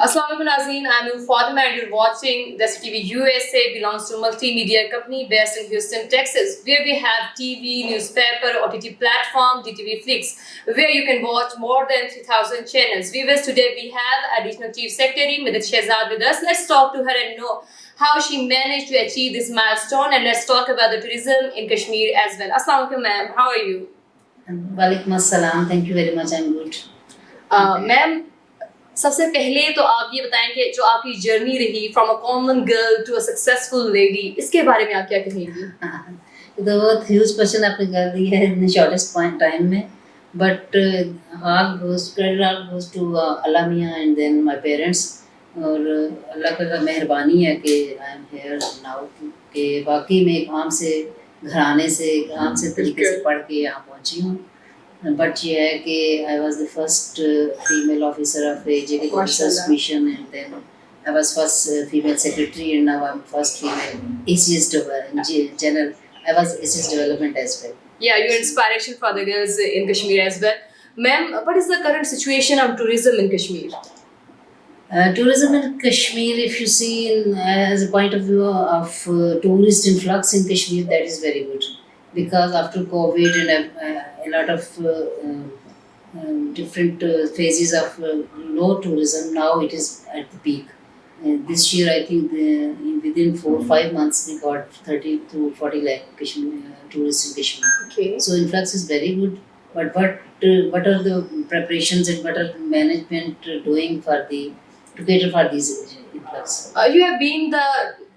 Assalamualaikum Nazreen, I'm Fatima and you're watching Desi TV USA belongs to a multimedia company based in Houston, Texas, where we have TV, newspaper, OTT platform, DTV Flix, where you can watch more than 3,000 channels. Viewers, today we have Additional Chief Secretary Madad Shehzad with us. Let's talk to her and know how she managed to achieve this milestone, and let's talk about the tourism in Kashmir as well. Assalamualaikum ma'am, how are you? वालेकुम अस्सलाम. Thank you very much. I'm good. Ma'am सबसे पहले तो आप ये बताएं कि जो आपकी जर्नी रही from a common girl to a successful lady, इसके बारे में आप क्या कहेंगी? तो बहुत ह्यूज क्वेश्चन आपने कर दिया है इन शॉर्टेस्ट पॉइंट टाइम में, but all goes to Allah miyan and then my parents. और अल्लाह का मेहरबानी है कि आई एम हियर नाउ, कि वाकई में एक आम से घराने से आम से तरीके से पढ़ के यहाँ पहुँची हूँ. बट ये है कि I was the first female officer of AJK officers mission, and then I was first female secretary, and now I am first female ACS general. I was ACS development as well. Yeah, you're inspiration for the girls in Kashmir as well. Ma'am, what is the current situation of tourism in Kashmir? Tourism in Kashmir, if you see as a point of view of tourist influx in Kashmir, that is very good, because after COVID and a lot of different phases of low tourism, now it is at the peak. This year, I think within 4-5 months, we got 30 to 40 lakh tourists in Kashmir. Okay. So influx is very good. But what are the preparations and what are the management doing to cater for these influx? You have been the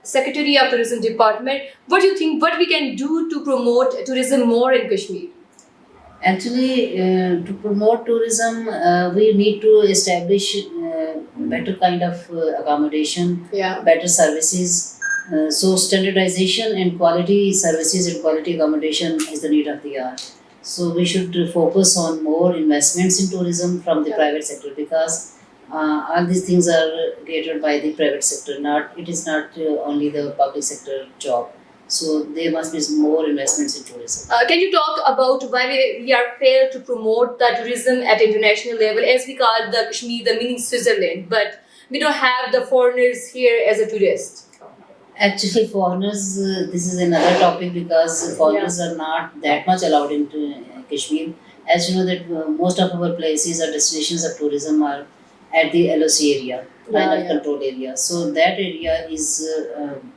Secretary of Tourism Department. What do you think? What we can do to promote tourism more in Kashmir? Actually, to promote tourism, we need to establish better kind of accommodation, better services. So standardization and quality services and quality accommodation is the need of the hour. So we should focus on more investments in tourism from the private sector, because all these things are catered by the private sector. It is not only the public sector job. So there must be more investments in tourism. Can you talk about why we are failed to promote the tourism at international level, as we call the Kashmir the mini Switzerland, but we don't have the foreigners here as a tourist? Actually, foreigners, this is another topic, because foreigners are not that much allowed into Kashmir. As you know that most of our places or destinations of tourism are at the LOC area, line of control area. So that area is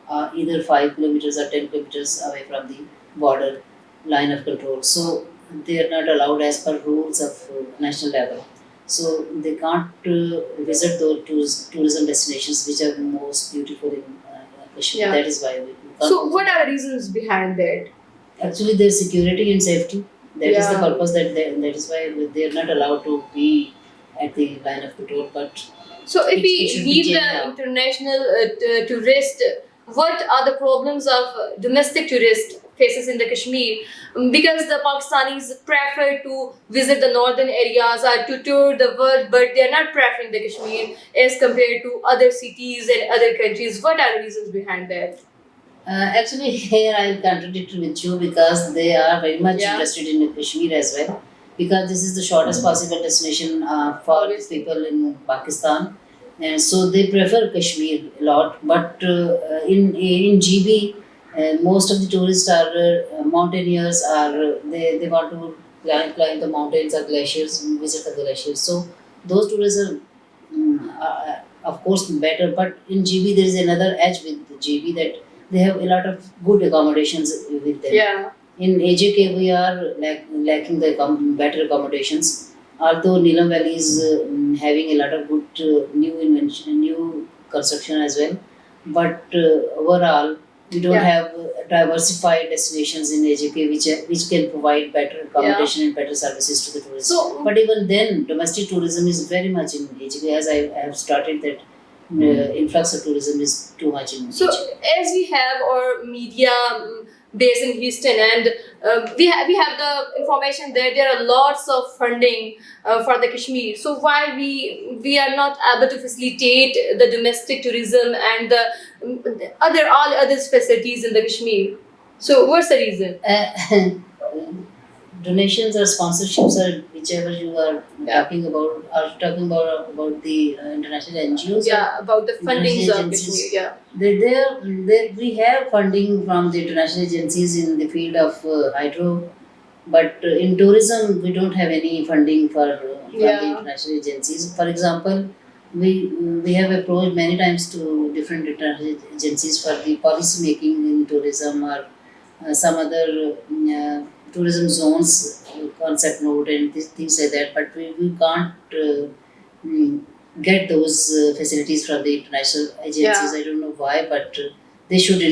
either 5 kilometers or 10 kilometers away from the border line of control. So they are not allowed as per rules of national level. So they can't visit those tourism destinations which are most beautiful in Kashmir. That is why we can't. So what are the reasons behind that? Actually, their security and safety. That is the purpose. That is why they are not allowed to be at the line of control. But so if we leave the international tourist, what are the problems of domestic tourist faces in the Kashmir? Because the Pakistanis prefer to visit the northern areas or to tour the world, but they are not preferring the Kashmir as compared to other cities and other countries. What are the reasons behind that? Actually, here I will contradict with you, because they are very much interested in Kashmir as well, because this is the shortest possible destination for people in Pakistan, and so they prefer Kashmir a lot. But in GB, most of the tourists are mountaineers, or they want to climb the mountains or glaciers, visit the glaciers. So those tourists are of course better. But in GB there is another edge with GB, that they have a lot of good accommodations with them. Yeah. In AJK, we are lacking the better accommodations. Although Neelam Valley is having a lot of good new construction as well, but overall we don't have diversified destinations in AJK which can provide better accommodation and better services to the tourists. So, but even then, domestic tourism is very much in AJK, as I have started that. Influx of tourism is too much in So as we have our media based in Houston, and we have the information that there are lots of funding for the Kashmir. So why we are not able to facilitate the domestic tourism and the all other facilities in the Kashmir? So what's the reason? donations or sponsorships or whichever you are Yeah. talking about, are talking about the international NGOs. Yeah, about the fundings international of agencies. Kashmir. Yeah. We have funding from the international agencies in the field of hydro, but in tourism we don't have any funding from the Yeah. international agencies. For example, we have approached many times to different international agencies for the policy making in tourism or some other tourism zones concept note and things like that, but we can't mm, get those facilities from the international agencies. Yeah. I don't know why, but they should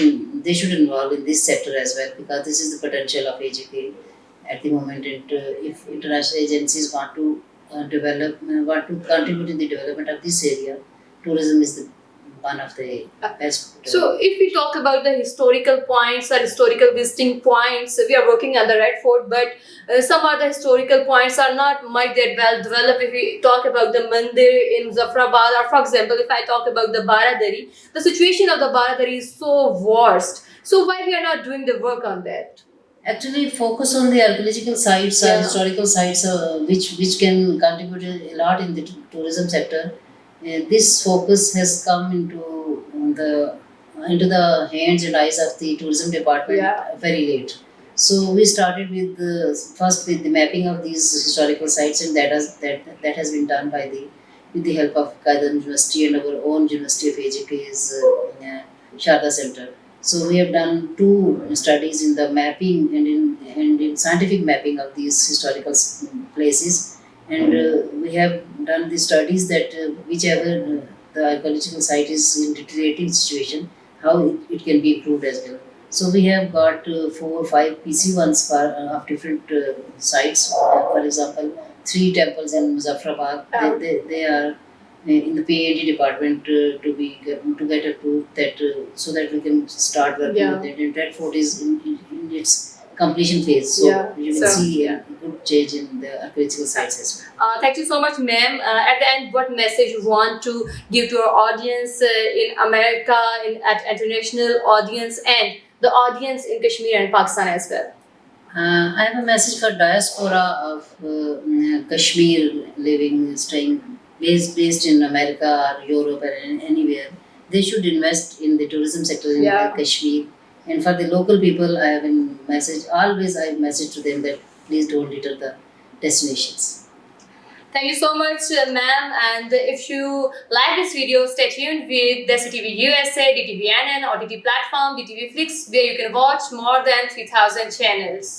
involve in this sector as well, because this is the potential of AGK at the moment. And if international agencies want to contribute in the development of this area, tourism is the one of the best. So, if we talk about the historical points or historical visiting points, we are working on the Red Fort, but some other historical points are not much that well developed. If we talk about the Mandir in Zafrabad, or for example, if I talk about the Baradari, the situation of the Baradari is so worst. So, why we are not doing the work on that? Actually, focus on the archaeological sites or Yeah. historical sites, which can contribute a lot in the tourism sector. This focus has come into the hands and eyes of the tourism department Yeah. very late. So we started with first with the mapping of these historical sites, and that has been done by the with the help of Kaidan University and our own University of AJK's Sharda Center. So we have done two studies in the mapping and in scientific mapping of these historical places, and we have done the studies that whichever the archaeological site is in deteriorating situation, how it can be improved as well. So we have got 4 or 5 PC1s of different sites. For example, 3 temples in Muzaffarabad. They are in the PAD department to get approved that so that we can start working Yeah. with it. And Red Fort is in its completion phase, so Yeah. you will So, see yeah. a good change in the archaeological sites as well. Thank you so much, ma'am. At the end, what message you want to give to our audience in America, at international audience, and the audience in Kashmir and Pakistan as well? I have a message for diaspora of Kashmir staying based in America or Europe or anywhere. They should invest in the tourism sector in Yeah. Kashmir. And for the local people, I have a message. Always, I message to them that please don't litter the destinations. Thank you so much, ma'am. And if you like this video, stay tuned with Desi TV USA, DTVNN, OTT platform, DTV Flix, where you can watch more than 3,000 channels.